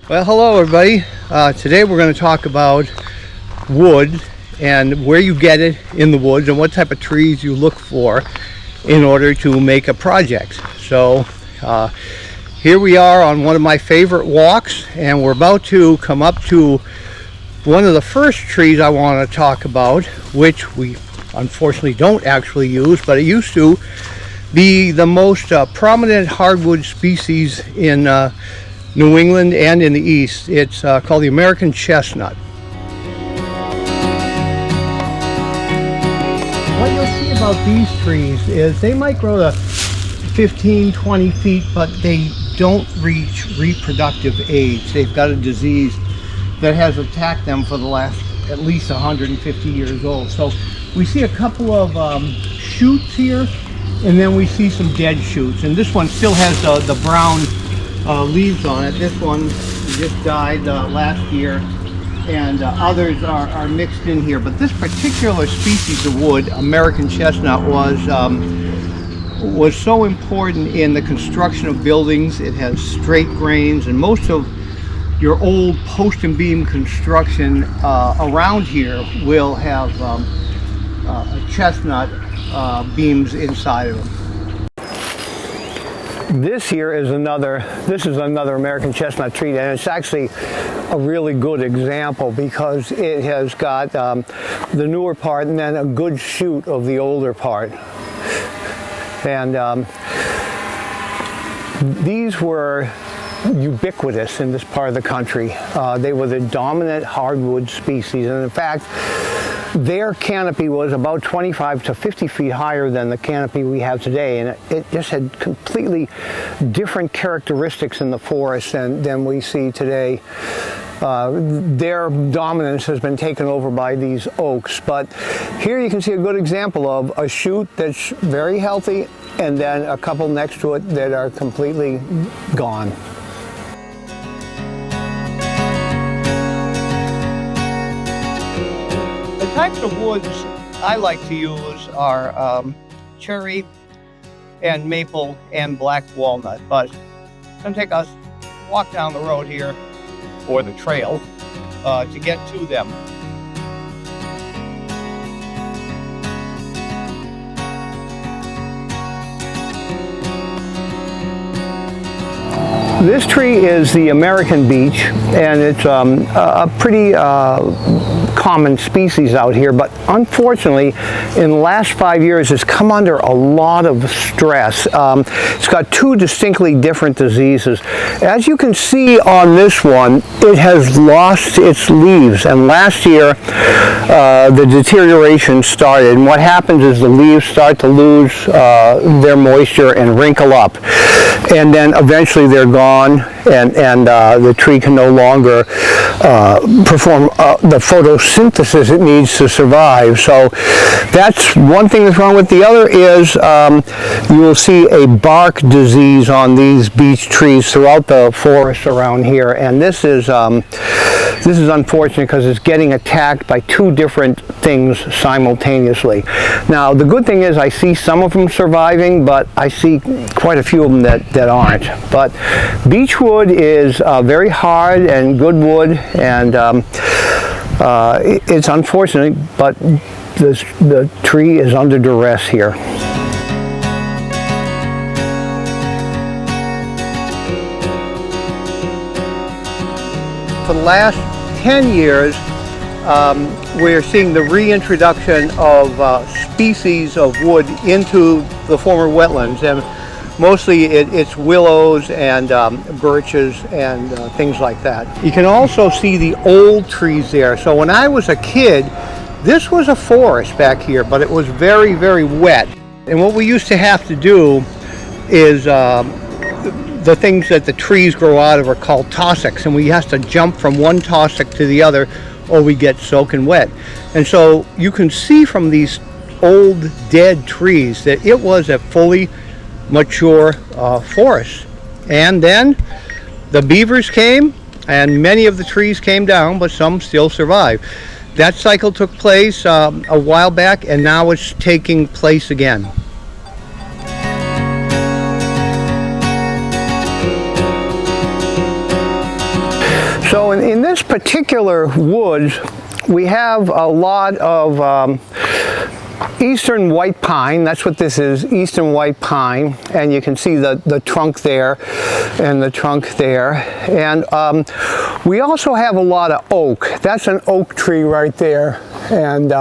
Well, hello everybody. Today we're going to talk about wood and where you get it in the woods and what type of trees you look for in order to make a project. So here we are on one of my favorite walks, and we're about to come up to one of the first trees I want to talk about, which we unfortunately don't actually use, but it used to be the most prominent hardwood species in New England and in the East. It's called the American chestnut. What you'll see about these trees is they might grow to 15, 20 feet, but they don't reach reproductive age. They've got a disease that has attacked them for the last at least 150 years old. So we see a couple of shoots here, and then we see some dead shoots. And this one still has the brown leaves on it. This one just died last year, and others are mixed in here. But this particular species of wood, American chestnut, was so important in the construction of buildings. It has straight grains, and most of your old post and beam construction around here will have chestnut beams inside of them. This here is another American chestnut tree, and it's actually a really good example because it has got the newer part and then a good shoot of the older part. And these were ubiquitous in this part of the country. They were the dominant hardwood species, and in fact their canopy was about 25 to 50 feet higher than the canopy we have today, and it just had completely different characteristics in the forest than we see today. Their dominance has been taken over by these oaks, but here you can see a good example of a shoot that's very healthy and then a couple next to it that are completely gone. The types of woods I like to use are cherry and maple and black walnut, but it's going to take us a walk down the road here, or the trail, to get to them. This tree is the American beech, and it's a pretty common species out here, but unfortunately in the last 5 years it's come under a lot of stress. It's got two distinctly different diseases. As you can see on this one, it has lost its leaves, and last year the deterioration started, and what happens is the leaves start to lose their moisture and wrinkle up, and then eventually they're gone, and the tree can no longer perform the photosynthesis it needs to survive. So that's one thing that's wrong with. The other is you will see a bark disease on these beech trees throughout the forest around here, and this is unfortunate because it's getting attacked by two different things simultaneously. Now the good thing is I see some of them surviving, but I see quite a few of them that aren't. But beech wood is very hard and good wood, and it's unfortunate, but the tree is under duress here. For the last 10 years, we're seeing the reintroduction of species of wood into the former wetlands, and mostly it's willows and birches and things like that. You can also see the old trees there. So when I was a kid, this was a forest back here, but it was very, very wet. And what we used to have to do is the things that the trees grow out of are called tussocks, and we have to jump from one tussock to the other or we get soaking wet. And so you can see from these old dead trees that it was a fully mature forest. And then the beavers came, and many of the trees came down, but some still survived. That cycle took place a while back, and now it's taking place again. So in this particular woods, we have a lot of eastern white pine. That's what this is, eastern white pine, and you can see the trunk there and the trunk there. And we also have a lot of oak. That's an oak tree right there, and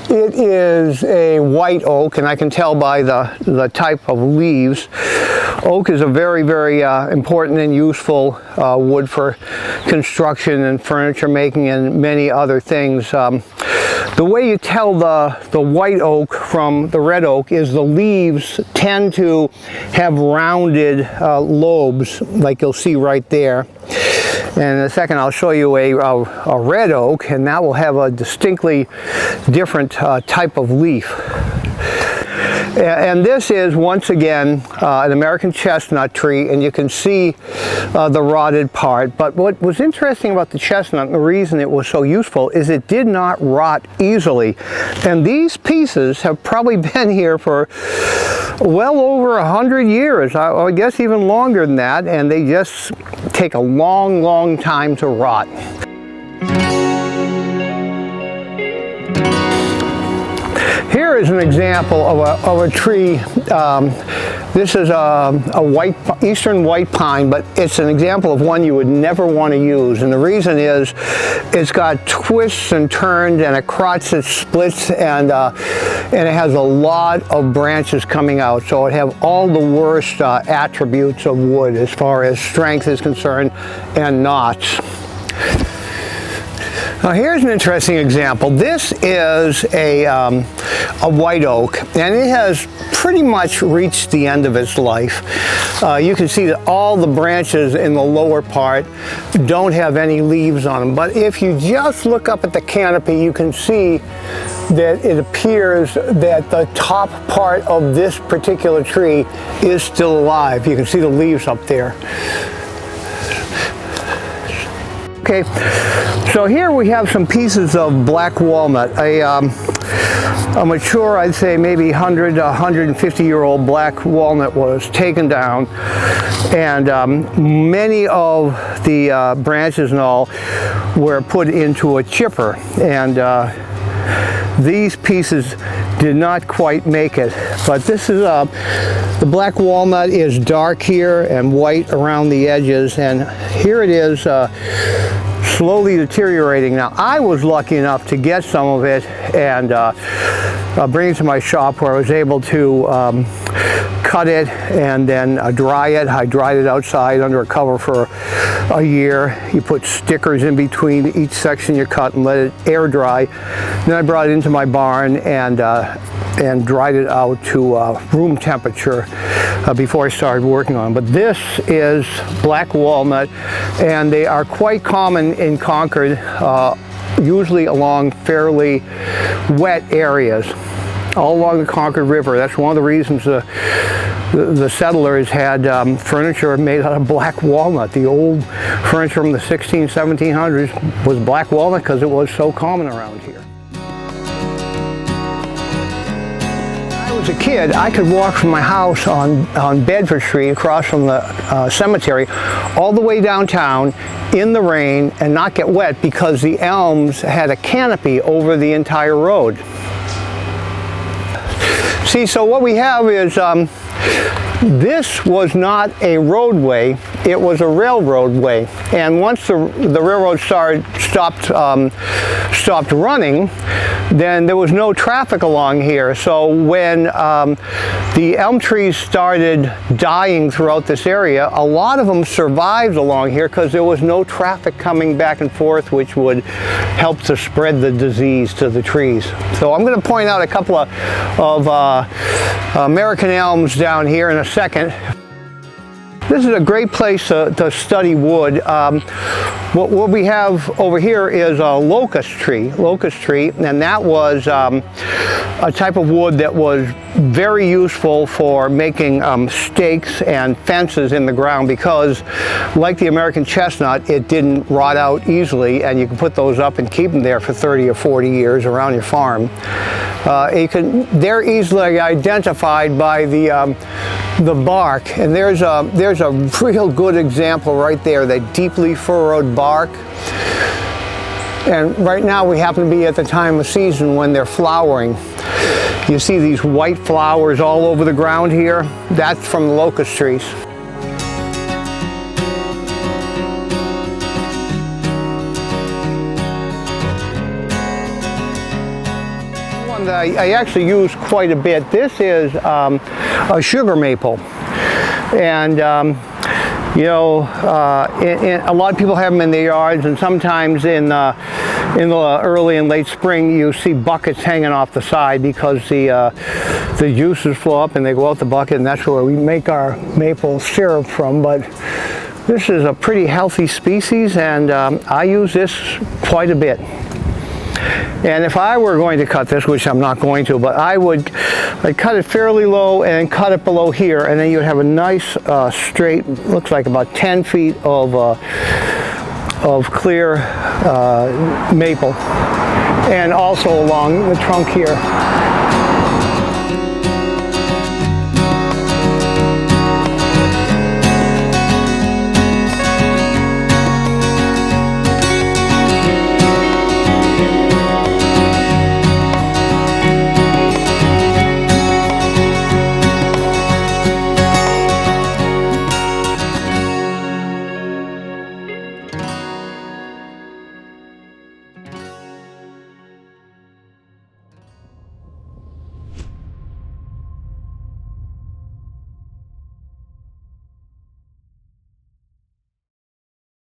it is a white oak, and I can tell by the type of leaves. Oak is a very, very important and useful wood for construction and furniture making and many other things. The way you tell the white oak from the red oak is the leaves tend to have rounded lobes, like you'll see right there. And in a second I'll show you a red oak, and that will have a distinctly different type of leaf. And this is, once again, an American chestnut tree, and you can see the rotted part. But what was interesting about the chestnut, and the reason it was so useful, is it did not rot easily. And these pieces have probably been here for well over 100 years, I guess even longer than that, and they just take a long, long time to rot. Here is an example of a tree. This is a eastern white pine, but it's an example of one you would never want to use. And the reason is it's got twists and turns and a crotch that splits, and it has a lot of branches coming out. So it have all the worst attributes of wood as far as strength is concerned and knots. Now here's an interesting example. This is a white oak, and it has pretty much reached the end of its life. You can see that all the branches in the lower part don't have any leaves on them. But if you just look up at the canopy, you can see that it appears that the top part of this particular tree is still alive. You can see the leaves up there. Okay, so here we have some pieces of black walnut, a mature, I'd say maybe 100 to 150-year-old black walnut was taken down, and many of the branches and all were put into a chipper, and these pieces did not quite make it. But this is the black walnut is dark here and white around the edges, and here it is slowly deteriorating. Now I was lucky enough to get some of it and bring it to my shop, where I was able to cut it and then dry it. I dried it outside under a cover for a year. You put stickers in between each section you cut and let it air dry. Then I brought it into my barn and dried it out to room temperature before I started working on it. But this is black walnut, and they are quite common in Concord, usually along fairly wet areas, all along the Concord River. That's one of the reasons the settlers had furniture made out of black walnut. The old furniture from the 1700s was black walnut because it was so common around here. As a kid, I could walk from my house on Bedford Street across from the cemetery all the way downtown in the rain and not get wet because the elms had a canopy over the entire road. See, so what we have is this was not a roadway, it was a railroad way. And once the railroad stopped running, then there was no traffic along here. So when the elm trees started dying throughout this area, a lot of them survived along here because there was no traffic coming back and forth, which would help to spread the disease to the trees. So I'm going to point out a couple of American elms down here in a second. This is a great place to study wood. What we have over here is a locust tree, and that was a type of wood that was very useful for making stakes and fences in the ground because, like the American chestnut, it didn't rot out easily, and you can put those up and keep them there for 30 or 40 years around your farm. They're easily identified by the bark, and there's a real good example right there, that deeply furrowed bark. bark. And right now we happen to be at the time of season when they're flowering. You see these white flowers all over the ground here? That's from the locust trees. One that I actually use quite a bit. This is a sugar maple. And you know, a lot of people have them in their yards, and sometimes in the early and late spring you see buckets hanging off the side because the juices flow up and they go out the bucket, and that's where we make our maple syrup from. But this is a pretty healthy species, and I use this quite a bit. And if I were going to cut this, which I'm not going to, but I'd cut it fairly low and cut it below here, and then you'd have a nice straight, looks like about 10 feet of clear maple, and also along the trunk here.